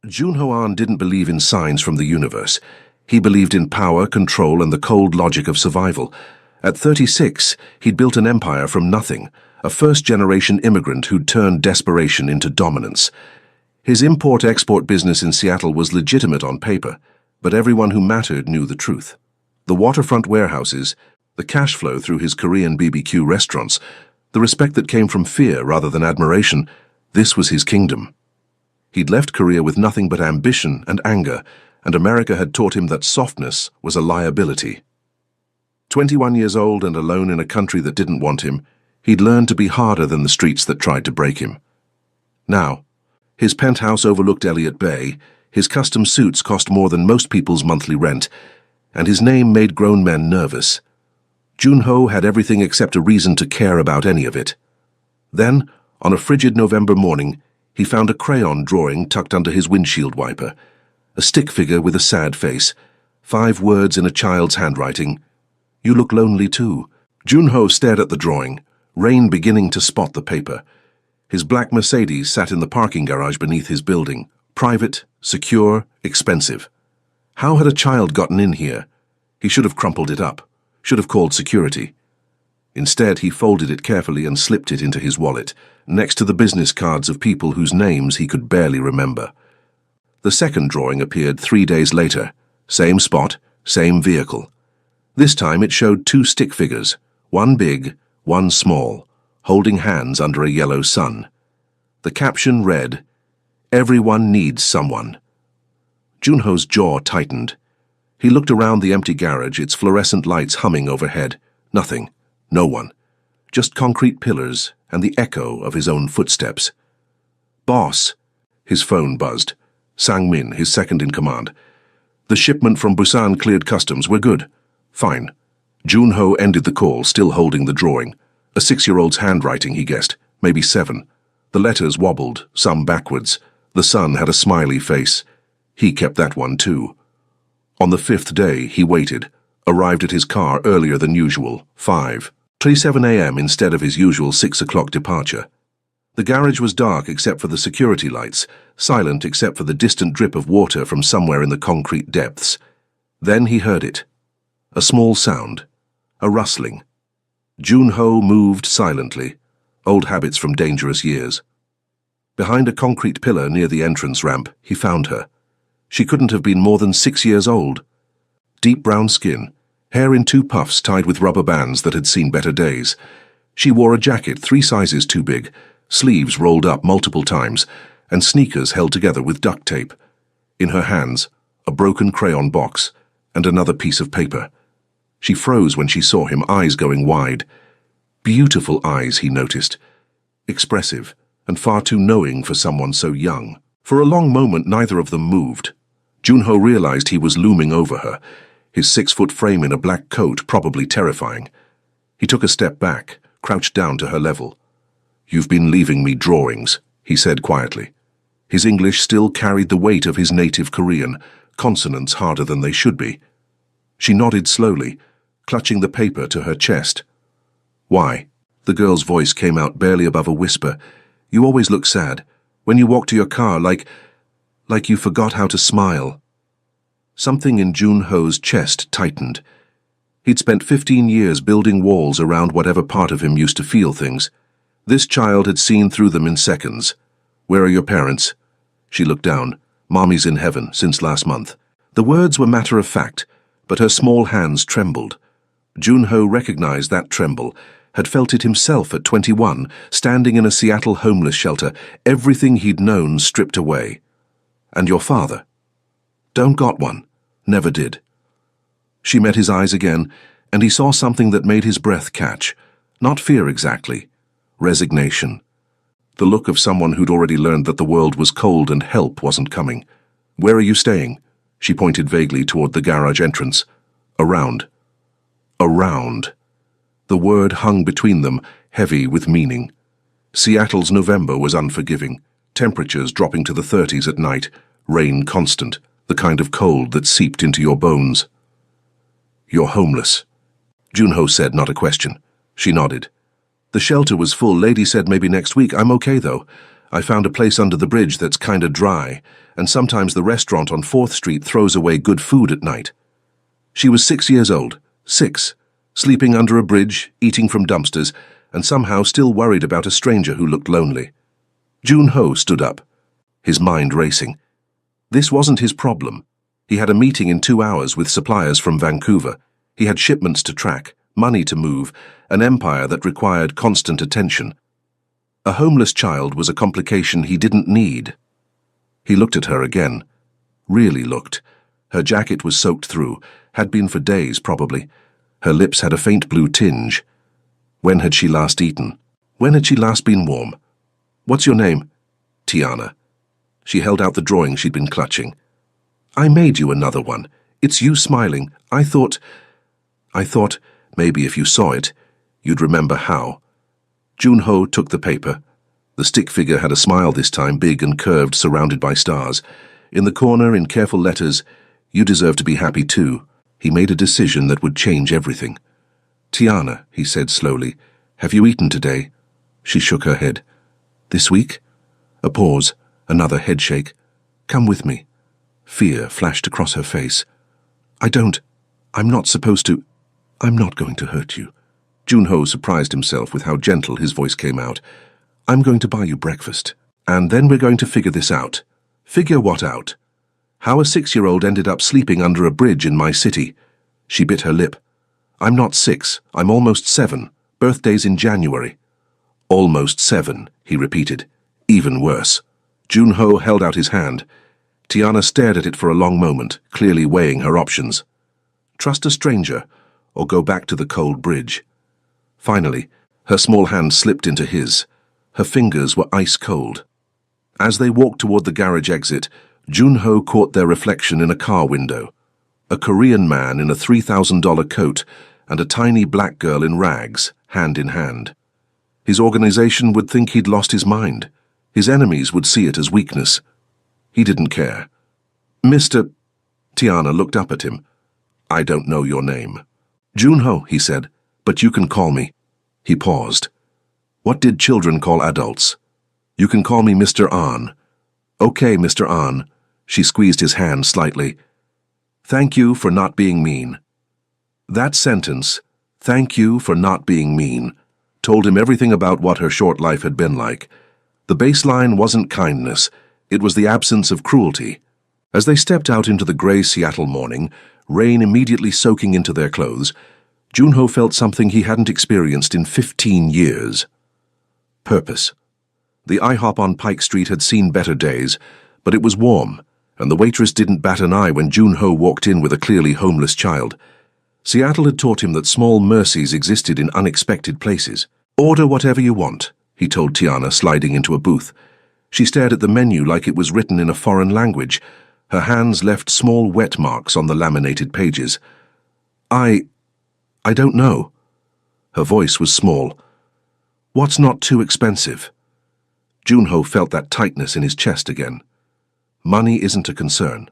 Junho didn't believe in signs from the universe. He believed in power, control, and the cold logic of survival. At 36, he'd built an empire from nothing, a first-generation immigrant who'd turned desperation into dominance. His import-export business in Seattle was legitimate on paper, but everyone who mattered knew the truth. The waterfront warehouses, the cash flow through his Korean BBQ restaurants, the respect that came from fear rather than admiration, this was his kingdom. He'd left Korea with nothing but ambition and anger, and America had taught him that softness was a liability. 21 years old and alone in a country that didn't want him, he'd learned to be harder than the streets that tried to break him. Now, his penthouse overlooked Elliott Bay, his custom suits cost more than most people's monthly rent, and his name made grown men nervous. Junho had everything except a reason to care about any of it. Then, on a frigid November morning, he found a crayon drawing tucked under his windshield wiper. A stick figure with a sad face. 5 words in a child's handwriting. "You look lonely too." Junho stared at the drawing, rain beginning to spot the paper. His black Mercedes sat in the parking garage beneath his building. Private, secure, expensive. How had a child gotten in here? He should have crumpled it up. Should have called security. Instead, he folded it carefully and slipped it into his wallet, next to the business cards of people whose names he could barely remember. The second drawing appeared 3 days later. Same spot, same vehicle. This time it showed 2 stick figures, one big, one small, holding hands under a yellow sun. The caption read, "Everyone needs someone." Junho's jaw tightened. He looked around the empty garage, its fluorescent lights humming overhead. Nothing. No one. Just concrete pillars and the echo of his own footsteps. "Boss." His phone buzzed. Sang-min, his second-in-command. "The shipment from Busan cleared customs. We're good." "Fine." Junho ended the call, still holding the drawing. A 6-year-old's handwriting, he guessed. Maybe 7. The letters wobbled, some backwards. The sun had a smiley face. He kept that one too. On the 5th day, he waited, arrived at his car earlier than usual, 5:37 a.m. instead of his usual 6 o'clock departure. The garage was dark except for the security lights, silent except for the distant drip of water from somewhere in the concrete depths. Then he heard it. A small sound. A rustling. Junho moved silently, old habits from dangerous years. Behind a concrete pillar near the entrance ramp, he found her. She couldn't have been more than 6 years old. Deep brown skin, hair in 2 puffs tied with rubber bands that had seen better days. She wore a jacket 3 sizes too big, sleeves rolled up multiple times, and sneakers held together with duct tape. In her hands, a broken crayon box and another piece of paper. She froze when she saw him, eyes going wide. Beautiful eyes, he noticed. Expressive, and far too knowing for someone so young. For a long moment, neither of them moved. Junho realized he was looming over her, his 6-foot frame in a black coat probably terrifying. He took a step back, crouched down to her level. "You've been leaving me drawings," he said quietly. His English still carried the weight of his native Korean, consonants harder than they should be. She nodded slowly, clutching the paper to her chest. "Why?" The girl's voice came out barely above a whisper. "You always look sad. When you walk to your car, like you forgot how to smile." Something in Junho's chest tightened. He'd spent 15 years building walls around whatever part of him used to feel things. This child had seen through them in seconds. "Where are your parents?" She looked down. "Mommy's in heaven, since last month." The words were matter-of-fact, but her small hands trembled. Junho recognized that tremble, had felt it himself at 21, standing in a Seattle homeless shelter, everything he'd known stripped away. "And your father?" "Don't got one. Never did." She met his eyes again, and he saw something that made his breath catch. Not fear exactly. Resignation. The look of someone who'd already learned that the world was cold and help wasn't coming. "Where are you staying?" She pointed vaguely toward the garage entrance. "Around." Around. The word hung between them, heavy with meaning. Seattle's November was unforgiving, temperatures dropping to the 30s at night, rain constant, the kind of cold that seeped into your bones. "You're homeless," Junho said, not a question. She nodded. "The shelter was full. Lady said maybe next week. I'm okay, though. I found a place under the bridge that's kinda dry, and sometimes the restaurant on 4th Street throws away good food at night. She was 6 years old, 6, sleeping under a bridge, eating from dumpsters, and somehow still worried about a stranger who looked lonely. Jun-ho stood up, his mind racing. This wasn't his problem. He had a meeting in 2 hours with suppliers from Vancouver. He had shipments to track, money to move, an empire that required constant attention. A homeless child was a complication he didn't need. He looked at her again. Really looked. Her jacket was soaked through, had been for days probably. Her lips had a faint blue tinge. When had she last eaten? When had she last been warm? What's your name? Tiana. She held out the drawing she'd been clutching. I made you another one. It's you smiling. I thought, maybe if you saw it, you'd remember how. Jun-ho took the paper. The stick figure had a smile this time, big and curved, surrounded by stars. In the corner, in careful letters, you deserve to be happy too. He made a decision that would change everything. Tiana, he said slowly, have you eaten today? She shook her head. This week? A pause, another headshake. Come with me. Fear flashed across her face. I'm not supposed to. I'm not going to hurt you. Jun-ho surprised himself with how gentle his voice came out. I'm going to buy you breakfast, and then we're going to figure this out. Figure what out? How a 6-year-old ended up sleeping under a bridge in my city. She bit her lip. I'm not 6, I'm almost 7. Birthday's in January. Almost 7, he repeated. Even worse. Jun-ho held out his hand. Tiana stared at it for a long moment, clearly weighing her options. Trust a stranger, or go back to the cold bridge. Finally, her small hand slipped into his. Her fingers were ice cold. As they walked toward the garage exit, Jun-ho caught their reflection in a car window. A Korean man in a $3,000 coat and a tiny black girl in rags, hand in hand. His organization would think he'd lost his mind. His enemies would see it as weakness. He didn't care. Mr. Tiana looked up at him. I don't know your name. Jun-ho, he said, but you can call me. He paused. What did children call adults? You can call me Mr. An. Okay, Mr. An. She squeezed his hand slightly. Thank you for not being mean. That sentence, thank you for not being mean, told him everything about what her short life had been like. The baseline wasn't kindness, it was the absence of cruelty. As they stepped out into the gray Seattle morning, rain immediately soaking into their clothes, Jun-ho felt something he hadn't experienced in 15 years. Purpose. The IHOP on Pike Street had seen better days, but it was warm, and the waitress didn't bat an eye when Jun-ho walked in with a clearly homeless child. Seattle had taught him that small mercies existed in unexpected places. Order whatever you want, he told Tiana, sliding into a booth. She stared at the menu like it was written in a foreign language. Her hands left small wet marks on the laminated pages. I don't know. Her voice was small. What's not too expensive? Jun-ho felt that tightness in his chest again. Money isn't a concern.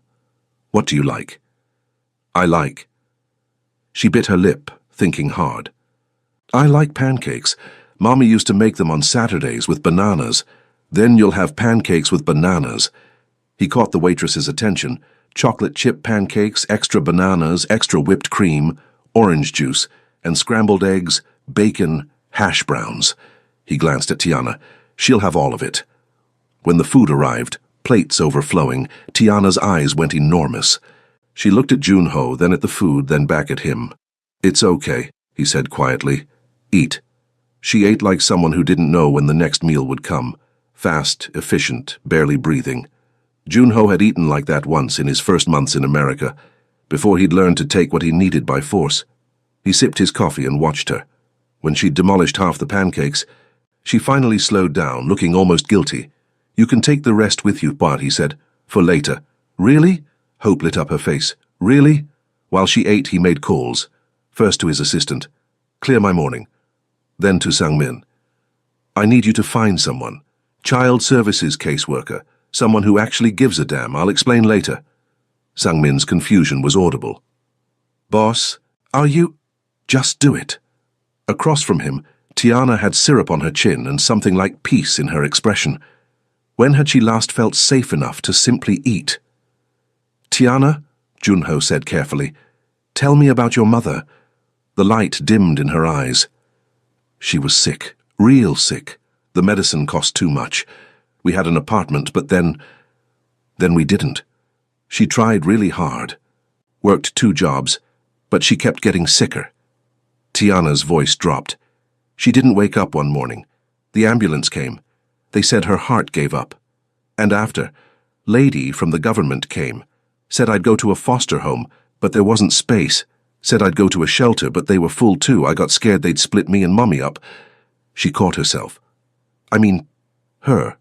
What do you like? I like. She bit her lip, thinking hard. I like pancakes. Mommy used to make them on Saturdays with bananas. Then you'll have pancakes with bananas. He caught the waitress's attention. Chocolate chip pancakes, extra bananas, extra whipped cream, orange juice, and scrambled eggs, bacon, hash browns. He glanced at Tiana. She'll have all of it. When the food arrived, plates overflowing, Tiana's eyes went enormous. She looked at Jun-ho, then at the food, then back at him. It's okay, he said quietly. Eat. She ate like someone who didn't know when the next meal would come. Fast, efficient, barely breathing. Jun-ho had eaten like that once in his first months in America, before he'd learned to take what he needed by force. He sipped his coffee and watched her. When she'd demolished half the pancakes, she finally slowed down, looking almost guilty. You can take the rest with you, Bart, he said, for later. Really? Hope lit up her face. Really? While she ate, he made calls. First to his assistant. Clear my morning. Then to Sang-min. I need you to find someone. Child services caseworker. Someone who actually gives a damn. I'll explain later. Sang-min's confusion was audible. Boss, are you... Just do it. Across from him, Tiana had syrup on her chin and something like peace in her expression. When had she last felt safe enough to simply eat? "Tiana," Junho said carefully, "tell me about your mother." The light dimmed in her eyes. She was sick, real sick. The medicine cost too much. We had an apartment, but then we didn't. She tried really hard, worked 2 jobs, but she kept getting sicker. Tiana's voice dropped. She didn't wake up one morning. The ambulance came. They said her heart gave up. And after, lady from the government came. Said I'd go to a foster home, but there wasn't space. Said I'd go to a shelter, but they were full too. I got scared they'd split me and Mommy up. She caught herself. I mean, her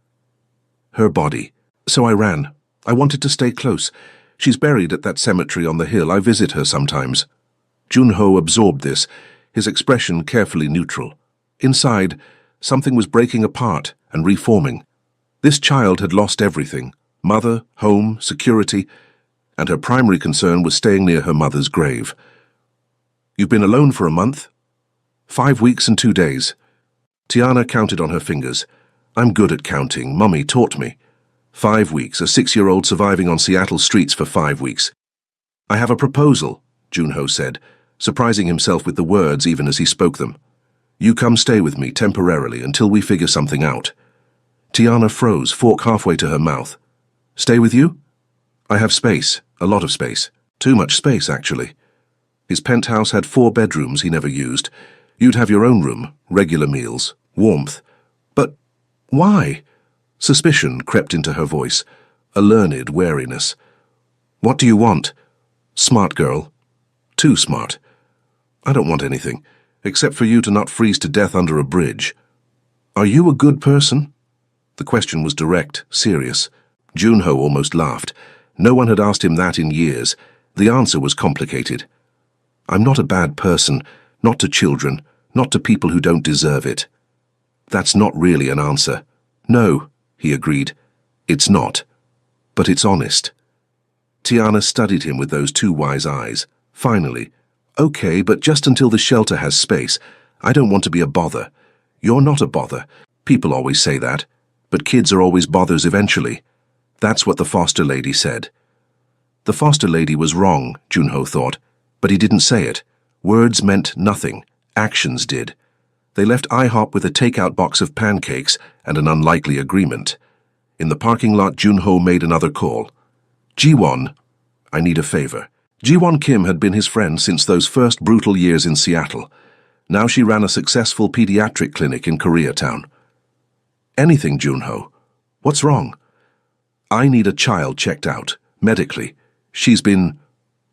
body. So I ran. I wanted to stay close. She's buried at that cemetery on the hill. I visit her sometimes. Junho absorbed this, his expression carefully neutral. Inside, something was breaking apart and reforming. This child had lost everything: mother, home, security, and her primary concern was staying near her mother's grave. "You've been alone for a month?" 5 weeks and 2 days. Tiana counted on her fingers. "I'm good at counting. Mummy taught me." 5 weeks, a 6-year-old surviving on Seattle streets for 5 weeks. "I have a proposal," Junho said, surprising himself with the words even as he spoke them. "You come stay with me temporarily until we figure something out." Tiana froze, fork halfway to her mouth. "Stay with you?" "I have space, a lot of space. Too much space, actually." His penthouse had 4 bedrooms he never used. You'd have your own room, regular meals, warmth. "But why?" Suspicion crept into her voice, a learned wariness. "What do you want?" "Smart girl. Too smart." "I don't want anything, except for you to not freeze to death under a bridge." "Are you a good person?" The question was direct, serious. Junho almost laughed. No one had asked him that in years. The answer was complicated. "I'm not a bad person, not to children, not to people who don't deserve it." "That's not really an answer." "No," he agreed. "It's not. But it's honest." Tiana studied him with those 2 wise eyes. Finally, "Okay, but just until the shelter has space. I don't want to be a bother." "You're not a bother. People always say that. But kids are always bothers eventually." That's what the foster lady said. The foster lady was wrong, Junho thought, but he didn't say it. Words meant nothing. Actions did. They left IHOP with a takeout box of pancakes and an unlikely agreement. In the parking lot, Junho made another call. "Jiwon, I need a favor." Jiwon Kim had been his friend since those first brutal years in Seattle. Now she ran a successful pediatric clinic in Koreatown. "Anything, Junho. What's wrong?" "I need a child checked out, medically. She's been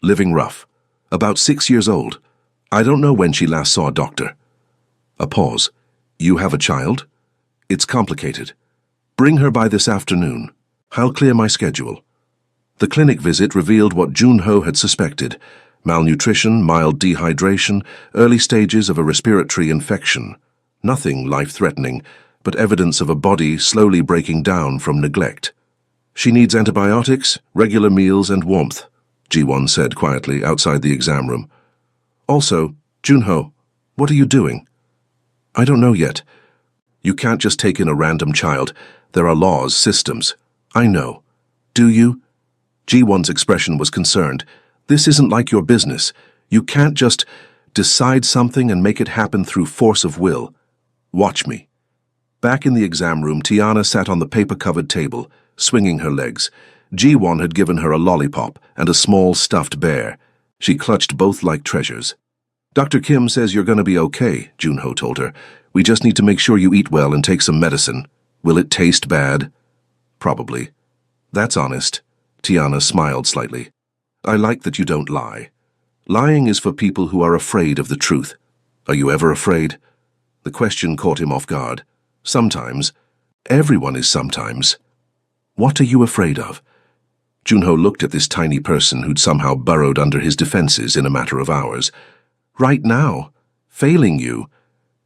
living rough. About 6 years old. I don't know when she last saw a doctor." A pause. "You have a child?" "It's complicated. Bring her by this afternoon. I'll clear my schedule." The clinic visit revealed what Junho had suspected: malnutrition, mild dehydration, early stages of a respiratory infection. Nothing life-threatening, but evidence of a body slowly breaking down from neglect. "She needs antibiotics, regular meals, and warmth," Jiwon said quietly outside the exam room. "Also, Junho, what are you doing?" "I don't know yet." "You can't just take in a random child. There are laws, systems." "I know." "Do you?" Jiwon's expression was concerned. "This isn't like your business. You can't just decide something and make it happen through force of will. Watch me." Back in the exam room, Tiana sat on the paper-covered table, swinging her legs. Jiwon had given her a lollipop and a small stuffed bear. She clutched both like treasures. "Dr. Kim says you're going to be okay," Junho told her. "We just need to make sure you eat well and take some medicine. Will it taste bad?" "Probably." "That's honest." Tiana smiled slightly. "I like that you don't lie. Lying is for people who are afraid of the truth. Are you ever afraid?" The question caught him off guard. "Sometimes. Everyone is sometimes." "What are you afraid of?" Junho looked at this tiny person who'd somehow burrowed under his defenses in a matter of hours. "Right now. Failing you."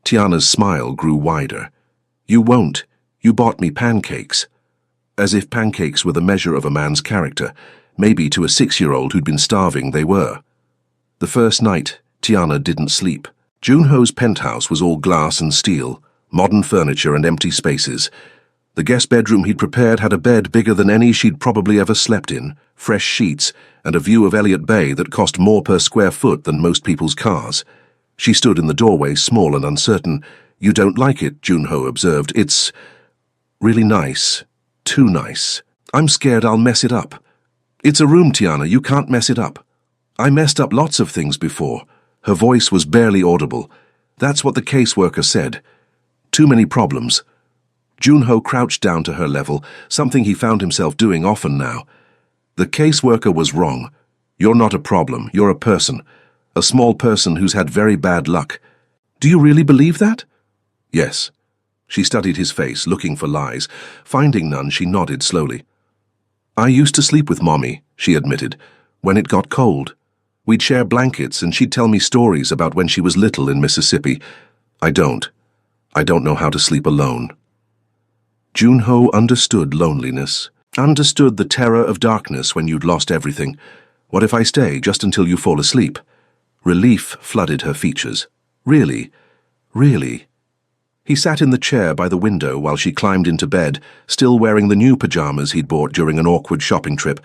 Tiana's smile grew wider. "You won't. You bought me pancakes." As if pancakes were the measure of a man's character. Maybe to a 6-year-old who'd been starving they were. The first night, Tiana didn't sleep. Junho's penthouse was all glass and steel, modern furniture and empty spaces. The guest bedroom he'd prepared had a bed bigger than any she'd probably ever slept in, fresh sheets, and a view of Elliott Bay that cost more per square foot than most people's cars. She stood in the doorway, small and uncertain. "You don't like it," Junho observed. "It's really nice. Too nice. I'm scared I'll mess it up." "It's a room, Tiana. You can't mess it up." "I messed up lots of things before." Her voice was barely audible. "That's what the caseworker said. Too many problems." Junho crouched down to her level, something he found himself doing often now. "The caseworker was wrong. You're not a problem. You're a person. A small person who's had very bad luck." "Do you really believe that?" "Yes." She studied his face, looking for lies. Finding none, she nodded slowly. "I used to sleep with Mommy," she admitted, "when it got cold. We'd share blankets and she'd tell me stories about when she was little in Mississippi. I don't know how to sleep alone." Junho understood loneliness, understood the terror of darkness when you'd lost everything. "What if I stay just until you fall asleep?" Relief flooded her features. "Really? Really?" He sat in the chair by the window while she climbed into bed, still wearing the new pajamas he'd bought during an awkward shopping trip,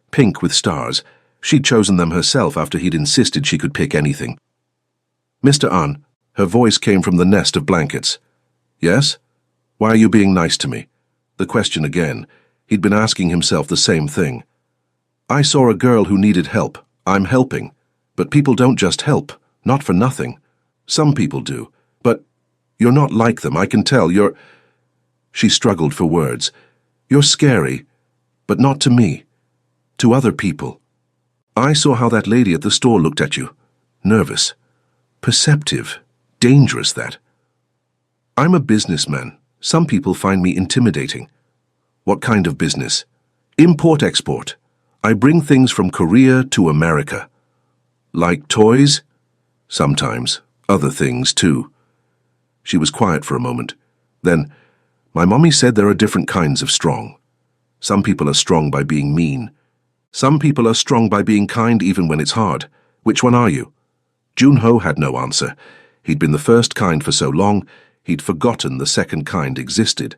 pink with stars. She'd chosen them herself after he'd insisted she could pick anything. "Mr. An," her voice came from the nest of blankets. "Yes? Why are you being nice to me?" The question again. He'd been asking himself the same thing. "I saw a girl who needed help. I'm helping. But people don't just help, not for nothing. Some people do. But you're not like them, I can tell. You're—" She struggled for words. "You're scary, but not to me. To other people. I saw how that lady at the store looked at you. Nervous. Perceptive. Dangerous, that. I'm a businessman. Some people find me intimidating." "What kind of business?" "Import-export. I bring things from Korea to America." "Like toys?" "Sometimes. Other things, too." She was quiet for a moment. Then, "My mommy said there are different kinds of strong. Some people are strong by being mean. Some people are strong by being kind even when it's hard. Which one are you?" Junho had no answer. He'd been the first kind for so long, he'd forgotten the second kind existed.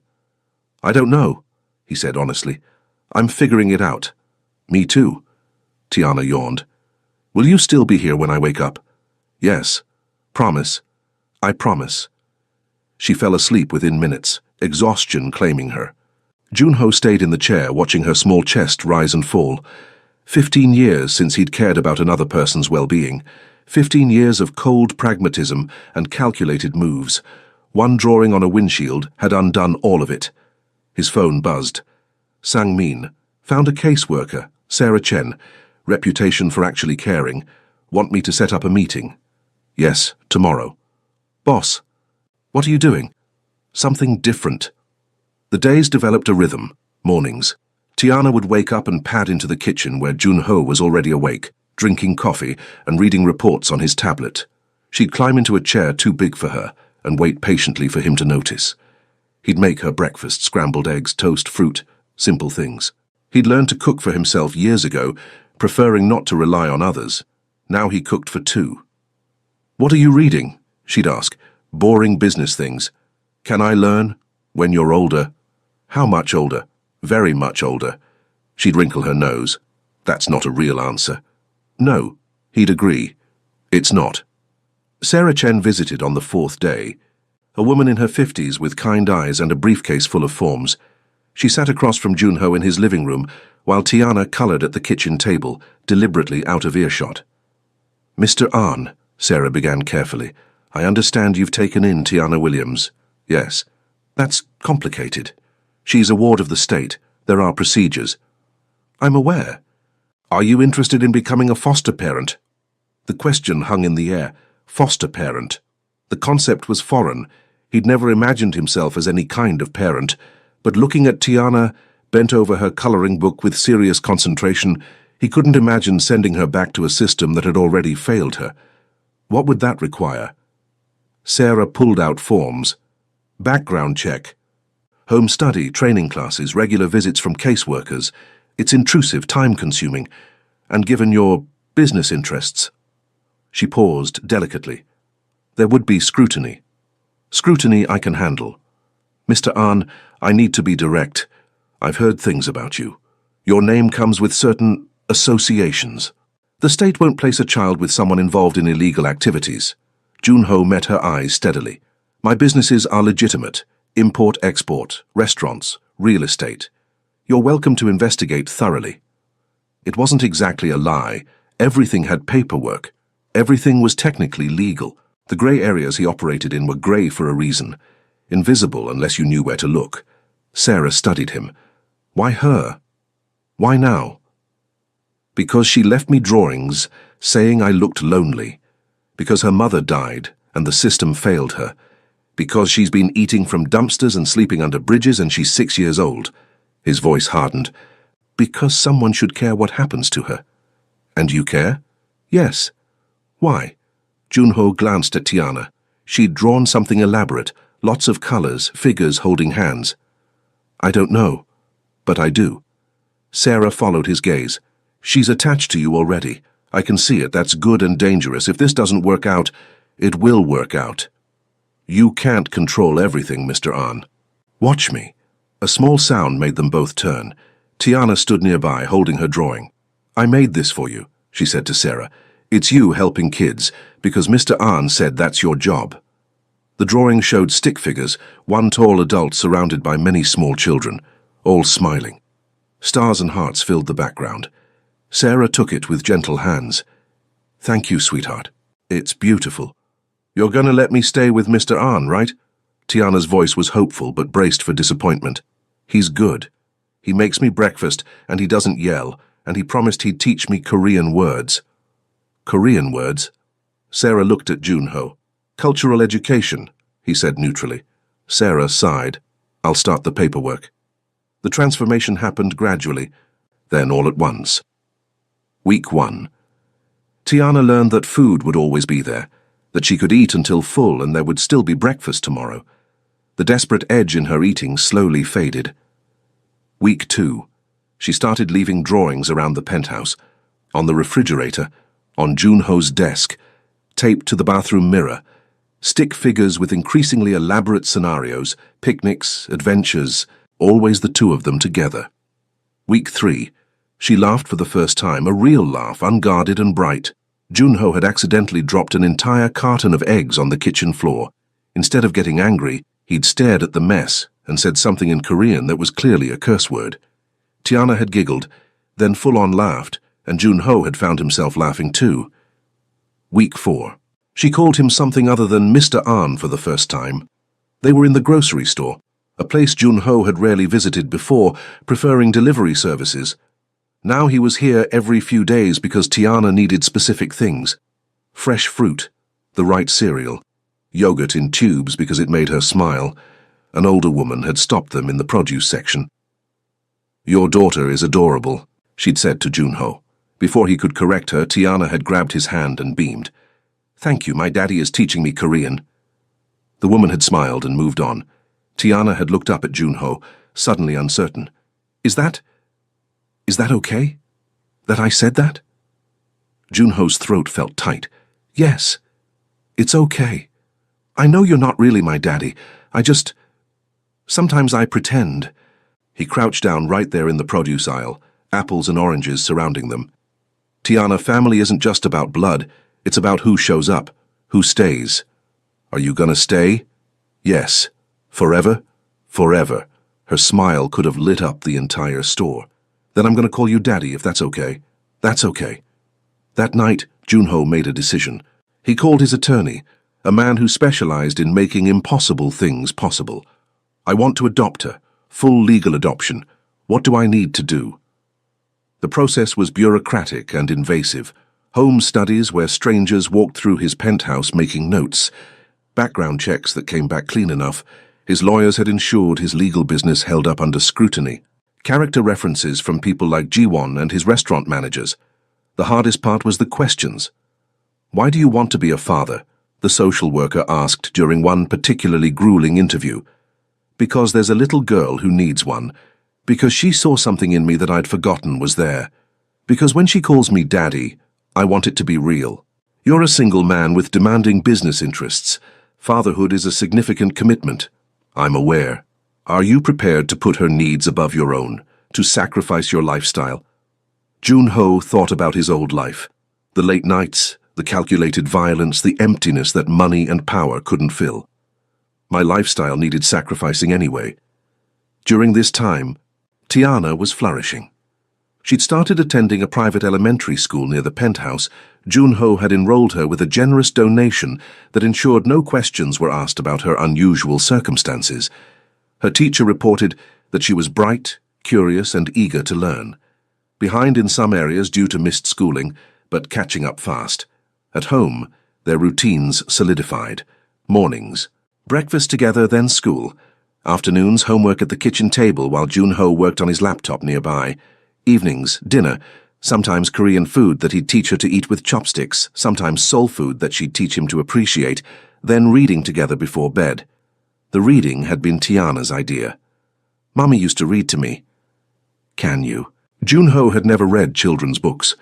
"I don't know," he said honestly. "I'm figuring it out." "Me too." Tiana yawned. "Will you still be here when I wake up?" "Yes." "Promise." "I promise." She fell asleep within minutes, exhaustion claiming her. Junho stayed in the chair, watching her small chest rise and fall. 15 years since he'd cared about another person's well-being. 15 years of cold pragmatism and calculated moves. One drawing on a windshield had undone all of it. His phone buzzed. Sang-min. "Found a caseworker, Sarah Chen. Reputation for actually caring. Want me to set up a meeting?" "Yes, tomorrow." "Boss, what are you doing?" "Something different." The days developed a rhythm. Mornings. Tiana would wake up and pad into the kitchen where Junho was already awake, drinking coffee and reading reports on his tablet. She'd climb into a chair too big for her and wait patiently for him to notice. He'd make her breakfast, scrambled eggs, toast, fruit, simple things. He'd learned to cook for himself years ago, preferring not to rely on others. Now he cooked for two. "What are you reading?" she'd ask. "Boring business things." "Can I learn?" "When you're older." "How much older?" "Very much older." She'd wrinkle her nose. That's not a real answer. "No," he'd agree. "It's not." Sarah Chen visited on the 4th day. A woman in her 50s with kind eyes and a briefcase full of forms. She sat across from Junho in his living room, while Tiana colored at the kitchen table, deliberately out of earshot. "Mr. An," Sarah began carefully, "I understand you've taken in Tiana Williams." "Yes." "That's complicated. She's a ward of the state. There are procedures." "I'm aware. Are you interested in becoming a foster parent?" The question hung in the air. Foster parent. The concept was foreign. He'd never imagined himself as any kind of parent. But looking at Tiana, bent over her coloring book with serious concentration, he couldn't imagine sending her back to a system that had already failed her. What would that require? Sarah pulled out forms. Background check. Home study, training classes, regular visits from caseworkers. It's intrusive, time-consuming. And given your business interests. She paused delicately. There would be scrutiny. Scrutiny I can handle. Mr. Ahn, I need to be direct. I've heard things about you. Your name comes with certain associations. The state won't place a child with someone involved in illegal activities. Junho met her eyes steadily. My businesses are legitimate. Import-export, restaurants, real estate. You're welcome to investigate thoroughly. It wasn't exactly a lie. Everything had paperwork. Everything was technically legal. The grey areas he operated in were grey for a reason. Invisible unless you knew where to look. Sarah studied him. Why her? Why now? Because she left me drawings saying I looked lonely. Because her mother died and the system failed her. Because she's been eating from dumpsters and sleeping under bridges and she's 6 years old. His voice hardened. Because someone should care what happens to her. And you care? Yes. Why? Junho glanced at Tiana. She'd drawn something elaborate, lots of colors, figures holding hands. I don't know, but I do. Sarah followed his gaze. She's attached to you already. I can see it. That's good and dangerous. If this doesn't work out, it will work out. You can't control everything, Mr. Ahn. Watch me. A small sound made them both turn. Tiana stood nearby, holding her drawing. I made this for you, she said to Sarah. It's you helping kids, because Mr. Ahn said that's your job. The drawing showed stick figures, one tall adult surrounded by many small children, all smiling. Stars and hearts filled the background. Sarah took it with gentle hands. Thank you, sweetheart. It's beautiful. You're going to let me stay with Mr. Ahn, right? Tiana's voice was hopeful but braced for disappointment. He's good. He makes me breakfast, and he doesn't yell, and he promised he'd teach me Korean words. Korean words? Sarah looked at Junho. Cultural education, he said neutrally. Sarah sighed. I'll start the paperwork. The transformation happened gradually, then all at once. Week 1. Tiana learned that food would always be there, that she could eat until full and there would still be breakfast tomorrow. The desperate edge in her eating slowly faded. Week 2. She started leaving drawings around the penthouse, on the refrigerator, on Junho's desk, taped to the bathroom mirror, stick figures with increasingly elaborate scenarios, picnics, adventures, always the two of them together. Week 3. She laughed for the first time, a real laugh, unguarded and bright. Junho had accidentally dropped an entire carton of eggs on the kitchen floor. Instead of getting angry, he'd stared at the mess and said something in Korean that was clearly a curse word. Tiana had giggled, then full-on laughed, and Junho had found himself laughing too. Week 4. She called him something other than Mr. Ahn for the first time. They were in the grocery store, a place Junho had rarely visited before, preferring delivery services. Now he was here every few days because Tiana needed specific things. Fresh fruit, the right cereal, yogurt in tubes because it made her smile. An older woman had stopped them in the produce section. Your daughter is adorable, she'd said to Junho. Before he could correct her, Tiana had grabbed his hand and beamed. Thank you, my daddy is teaching me Korean. The woman had smiled and moved on. Tiana had looked up at Junho, suddenly uncertain. Is that okay? That I said that? Junho's throat felt tight. Yes, it's okay. I know you're not really my daddy. Sometimes I pretend. He crouched down right there in the produce aisle, apples and oranges surrounding them. Tiana, family isn't just about blood. It's about who shows up, who stays. Are you gonna stay? Yes. Forever? Forever. Her smile could have lit up the entire store. Then I'm gonna call you Daddy, if that's okay. That's okay. That night, Junho made a decision. He called his attorney, a man who specialized in making impossible things possible. I want to adopt her. Full legal adoption. What do I need to do? The process was bureaucratic and invasive. Home studies where strangers walked through his penthouse making notes. Background checks that came back clean enough. His lawyers had ensured his legal business held up under scrutiny. Character references from people like Jiwon and his restaurant managers. The hardest part was the questions. Why do you want to be a father? The social worker asked during one particularly grueling interview. Because there's a little girl who needs one. Because she saw something in me that I'd forgotten was there. Because when she calls me Daddy, I want it to be real. You're a single man with demanding business interests. Fatherhood is a significant commitment. I'm aware. Are you prepared to put her needs above your own, to sacrifice your lifestyle? Jun-ho thought about his old life. The late nights, the calculated violence, the emptiness that money and power couldn't fill. My lifestyle needed sacrificing anyway. During this time, Tiana was flourishing. She'd started attending a private elementary school near the penthouse. Jun-ho had enrolled her with a generous donation that ensured no questions were asked about her unusual circumstances. Her teacher reported that she was bright, curious, and eager to learn. Behind in some areas due to missed schooling, but catching up fast. At home, their routines solidified. Mornings, breakfast together, then school. Afternoons, homework at the kitchen table while Jun-ho worked on his laptop nearby. Evenings, dinner, sometimes Korean food that he'd teach her to eat with chopsticks, sometimes soul food that she'd teach him to appreciate, then reading together before bed. The reading had been Tiana's idea. "Mommy used to read to me." "Can you?" Jun-ho had never read children's books.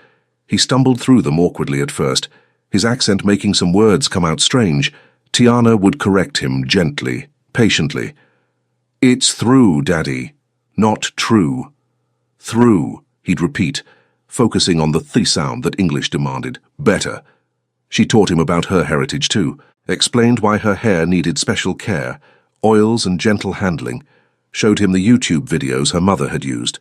He stumbled through them awkwardly at first, his accent making some words come out strange. Tiana would correct him gently, patiently. "It's through, Daddy, not true." "Through," he'd repeat, focusing on the th sound that English demanded. Better. She taught him about her heritage too, explained why her hair needed special care, oils and gentle handling, showed him the YouTube videos her mother had used.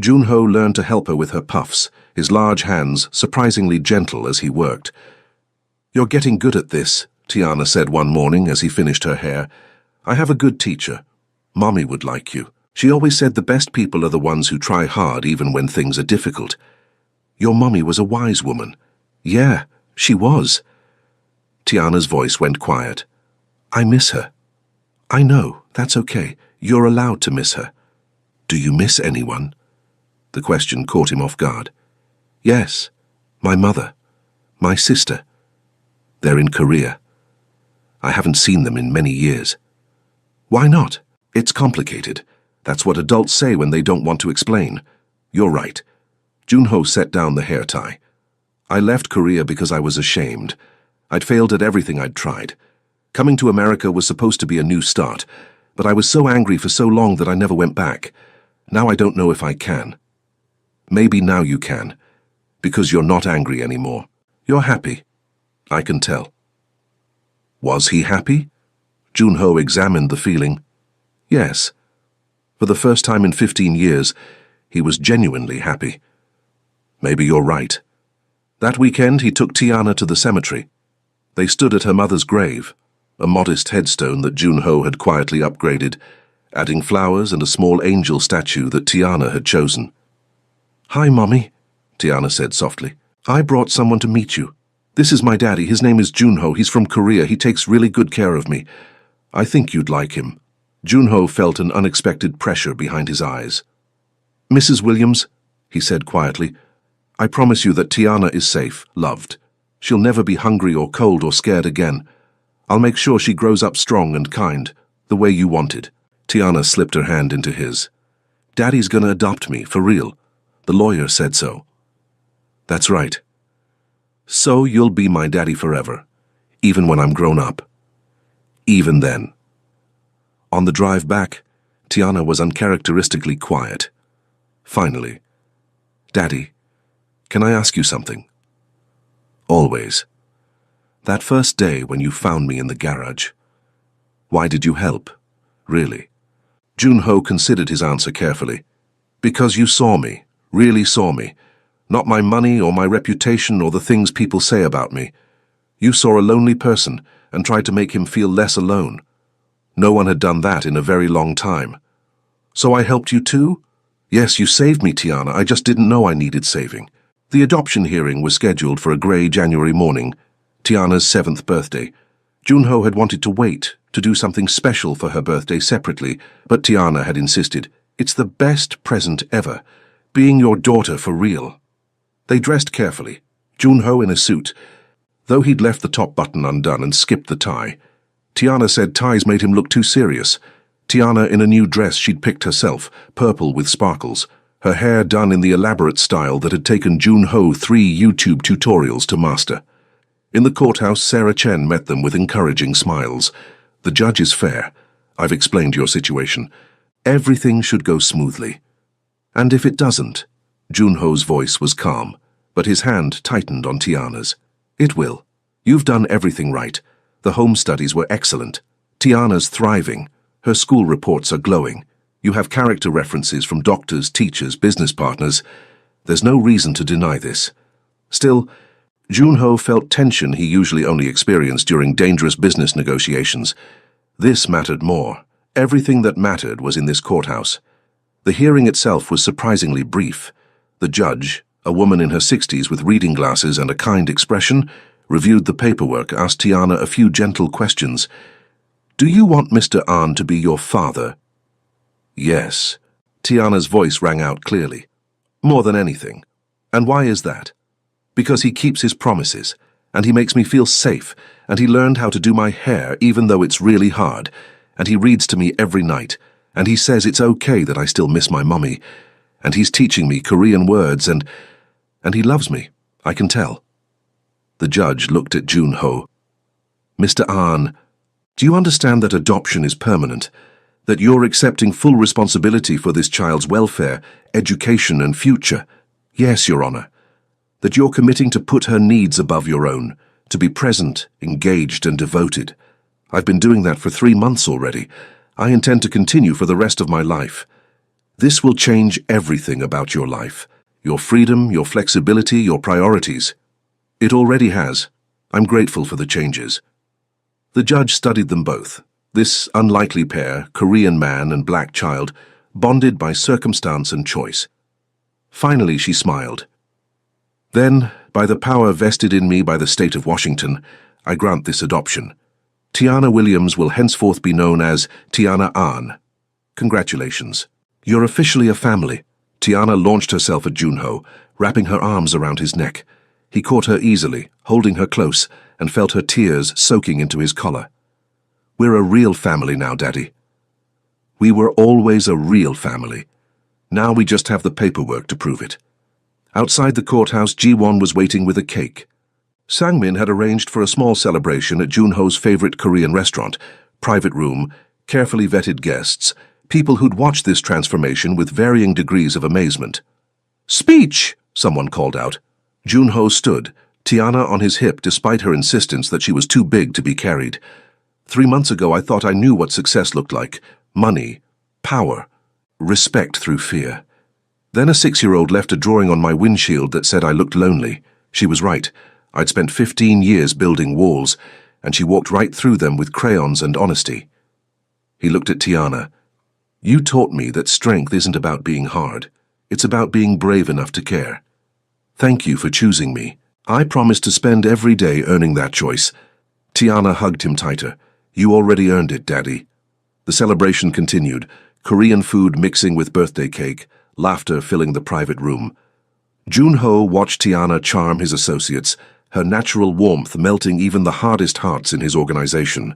Jun-ho learned to help her with her puffs, his large hands surprisingly gentle as he worked. "You're getting good at this," Tiana said one morning as he finished her hair. "I have a good teacher. Mommy would like you. She always said the best people are the ones who try hard even when things are difficult. Your mommy was a wise woman." "Yeah, she was." Tiana's voice went quiet. "I miss her." "I know, that's okay. You're allowed to miss her." "Do you miss anyone?" The question caught him off guard. "Yes, my mother, my sister. They're in Korea. I haven't seen them in many years." "Why not? It's complicated. That's what adults say when they don't want to explain." "You're right." Jun-ho set down the hair tie. "I left Korea because I was ashamed. I'd failed at everything I'd tried. Coming to America was supposed to be a new start, but I was so angry for so long that I never went back. Now I don't know if I can." "Maybe now you can, because you're not angry anymore. You're happy. I can tell." Was he happy? Jun-ho examined the feeling. Yes. For the first time in 15 years, he was genuinely happy. Maybe you're right. That weekend, he took Tiana to the cemetery. They stood at her mother's grave, a modest headstone that Jun-ho had quietly upgraded, adding flowers and a small angel statue that Tiana had chosen. "Hi, Mommy," Tiana said softly. "I brought someone to meet you. This is my daddy. His name is Jun-ho. He's from Korea. He takes really good care of me. I think you'd like him." Jun-ho felt an unexpected pressure behind his eyes. "Mrs. Williams," he said quietly, "I promise you that Tiana is safe, loved. She'll never be hungry or cold or scared again. I'll make sure she grows up strong and kind, the way you wanted." Tiana slipped her hand into his. "Daddy's gonna adopt me, for real. The lawyer said so." "That's right. So you'll be my daddy forever, even when I'm grown up. Even then." On the drive back, Tiana was uncharacteristically quiet. Finally, "Daddy, can I ask you something?" "Always." "That first day when you found me in the garage, why did you help, really?" Jun-ho considered his answer carefully. "Because you saw me, really saw me. Not my money or my reputation or the things people say about me. You saw a lonely person and tried to make him feel less alone. No one had done that in a very long time. So I helped you too? Yes, you saved me, Tiana. I just didn't know I needed saving." The adoption hearing was scheduled for a grey January morning, Tiana's 7th birthday. Jun-ho had wanted to wait, to do something special for her birthday separately, but Tiana had insisted, "It's the best present ever, being your daughter for real." They dressed carefully, Jun-ho in a suit, though he'd left the top button undone and skipped the tie. Tiana said ties made him look too serious. Tiana in a new dress she'd picked herself, purple with sparkles, her hair done in the elaborate style that had taken Jun-ho 3 YouTube tutorials to master. In the courthouse, Sarah Chen met them with encouraging smiles. "The judge is fair. I've explained your situation. Everything should go smoothly. And if it doesn't? Junho's voice was calm, but his hand tightened on Tiana's. It will. You've done everything right. The home studies were excellent. Tiana's thriving. Her school reports are glowing. You have character references from doctors, teachers, business partners. There's no reason to deny this. Still, Junho felt tension he usually only experienced during dangerous business negotiations. This mattered more. Everything that mattered was in this courthouse. The hearing itself was surprisingly brief. The judge, a woman in her 60s with reading glasses and a kind expression, reviewed the paperwork, asked Tiana a few gentle questions. "Do you want Mr. Ahn to be your father?" "Yes." Tiana's voice rang out clearly. "More than anything. And why is that?" "Because he keeps his promises, and he makes me feel safe, and he learned how to do my hair even though it's really hard, and he reads to me every night, and he says it's okay that I still miss my mummy, and he's teaching me Korean words, and he loves me, I can tell." The judge looked at Junho. "Mr. Ahn, do you understand that adoption is permanent? That you're accepting full responsibility for this child's welfare, education, and future? Yes, Your Honor. That you're committing to put her needs above your own, to be present, engaged, and devoted. I've been doing that for 3 months already. I intend to continue for the rest of my life. This will change everything about your life. Your freedom, your flexibility, your priorities. It already has. I'm grateful for the changes." The judge studied them both. This unlikely pair, Korean man and black child, bonded by circumstance and choice. Finally, she smiled. "Then, by the power vested in me by the state of Washington, I grant this adoption. Tiana Williams will henceforth be known as Tiana Ahn. Congratulations. You're officially a family." Tiana launched herself at Junho, wrapping her arms around his neck. He caught her easily, holding her close, and felt her tears soaking into his collar. "We're a real family now, Daddy." "We were always a real family. Now we just have the paperwork to prove it." Outside the courthouse, Ji-won was waiting with a cake. Sang-min had arranged for a small celebration at Junho's favorite Korean restaurant, private room, carefully vetted guests, people who'd watched this transformation with varying degrees of amazement. "Speech!" someone called out. Junho stood, Tiana on his hip despite her insistence that she was too big to be carried. 3 months ago I thought I knew what success looked like. Money, power, respect through fear. Then a 6-year-old left a drawing on my windshield that said I looked lonely. She was right. I'd spent 15 years building walls, and she walked right through them with crayons and honesty. He looked at Tiana. "You taught me that strength isn't about being hard. It's about being brave enough to care. Thank you for choosing me. I promise to spend every day earning that choice." Tiana hugged him tighter. "You already earned it, Daddy." The celebration continued, Korean food mixing with birthday cake, laughter filling the private room. Junho watched Tiana charm his associates, her natural warmth melting even the hardest hearts in his organization.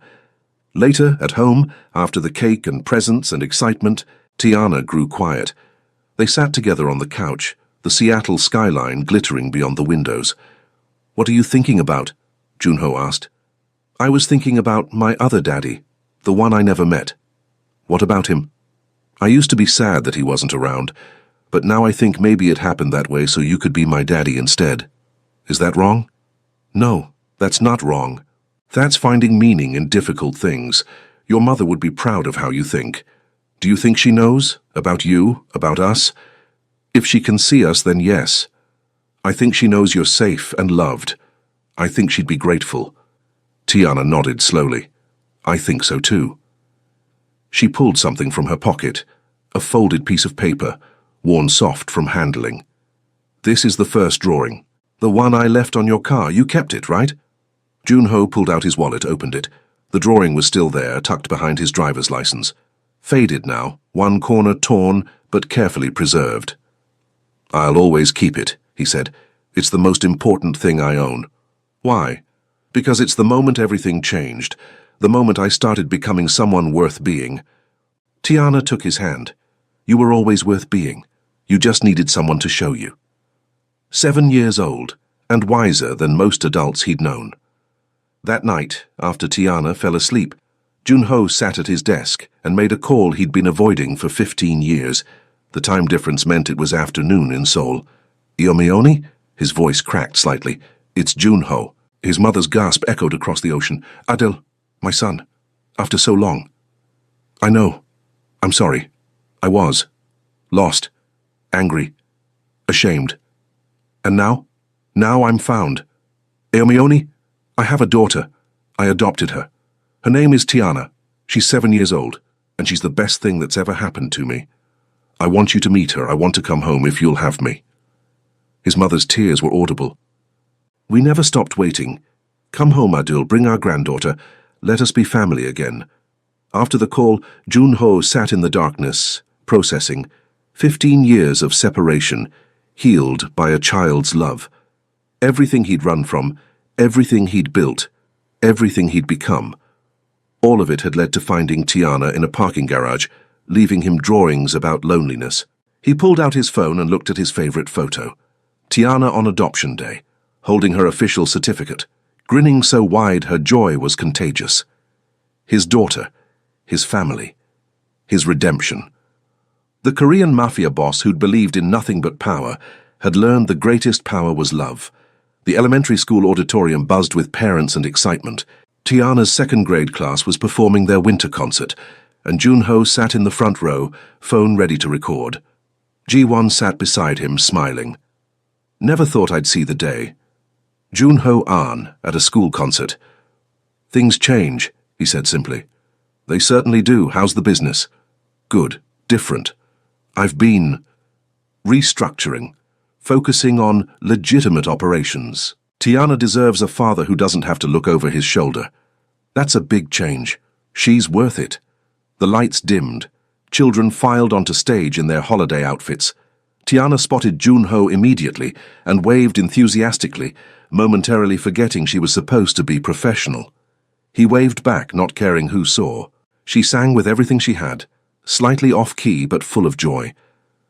Later, at home, after the cake and presents and excitement, Tiana grew quiet. They sat together on the couch, the Seattle skyline glittering beyond the windows. "What are you thinking about?" Junho asked. "I was thinking about my other daddy, the one I never met." "What about him?" "I used to be sad that he wasn't around, but now I think maybe it happened that way so you could be my daddy instead. Is that wrong?" "No, that's not wrong. That's finding meaning in difficult things. Your mother would be proud of how you think. Do you think she knows? About you? About us? If she can see us, then yes. I think she knows you're safe and loved. I think she'd be grateful." Tiana nodded slowly. "I think so too." She pulled something from her pocket, a folded piece of paper, worn soft from handling. "This is the first drawing. The one I left on your car. You kept it, right?" Junho pulled out his wallet, opened it. The drawing was still there, tucked behind his driver's license. Faded now, one corner torn, but carefully preserved. "I'll always keep it," he said. "It's the most important thing I own." "Why?" "Because it's the moment everything changed, the moment I started becoming someone worth being." Tiana took his hand. "You were always worth being. You just needed someone to show you." 7 years old, and wiser than most adults he'd known. That night, after Tiana fell asleep, Junho sat at his desk and made a call he'd been avoiding for 15 years. The time difference meant it was afternoon in Seoul. Yomioni? His voice cracked slightly. It's Junho. His mother's gasp echoed across the ocean. Adil, my son. After so long. I know. I'm sorry. I was. Lost. Angry. Ashamed. And now? Now I'm found. Yomioni, I have a daughter. I adopted her. Her name is Tiana. She's 7 years old, and she's the best thing that's ever happened to me. I want you to meet her. I want to come home if you'll have me. His mother's tears were audible. We never stopped waiting. Come home, Adil. Bring our granddaughter. Let us be family again. After the call, Junho sat in the darkness, processing. 15 years of separation, healed by a child's love. Everything he'd run from, everything he'd built, everything he'd become. All of it had led to finding Tiana in a parking garage, leaving him drawings about loneliness. He pulled out his phone and looked at his favorite photo. Tiana on adoption day, holding her official certificate, grinning so wide her joy was contagious. His daughter, his family, his redemption. The Korean mafia boss who'd believed in nothing but power had learned the greatest power was love. The elementary school auditorium buzzed with parents and excitement. Tiana's second-grade class was performing their winter concert, and Junho sat in the front row, phone ready to record. Ji-won sat beside him, smiling. Never thought I'd see the day. Junho An, at a school concert. Things change, he said simply. They certainly do. How's the business? Good. Different. I've been restructuring, focusing on legitimate operations. Tiana deserves a father who doesn't have to look over his shoulder. That's a big change. She's worth it. The lights dimmed. Children filed onto stage in their holiday outfits. Tiana spotted Junho immediately and waved enthusiastically, momentarily forgetting she was supposed to be professional. He waved back, not caring who saw. She sang with everything she had, slightly off-key but full of joy.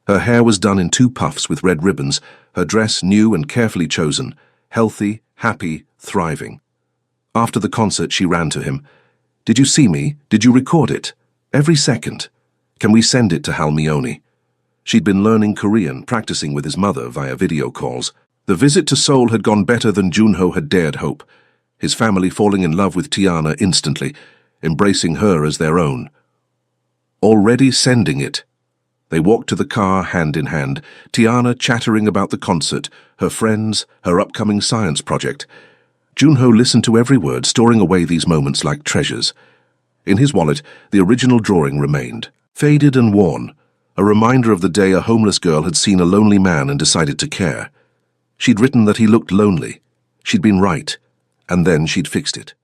Her hair was done in 2 puffs with red ribbons, her dress new and carefully chosen, healthy, happy, thriving. After the concert, she ran to him. Did you see me? Did you record it? Every second. Can we send it to Halmioni? She'd been learning Korean, practicing with his mother via video calls. The visit to Seoul had gone better than Junho had dared hope. His family falling in love with Tiana instantly, embracing her as their own. Already sending it. They walked to the car hand in hand, Tiana chattering about the concert, her friends, her upcoming science project. Junho listened to every word, storing away these moments like treasures. In his wallet, the original drawing remained, faded and worn, a reminder of the day a homeless girl had seen a lonely man and decided to care. She'd written that he looked lonely. She'd been right, and then she'd fixed it.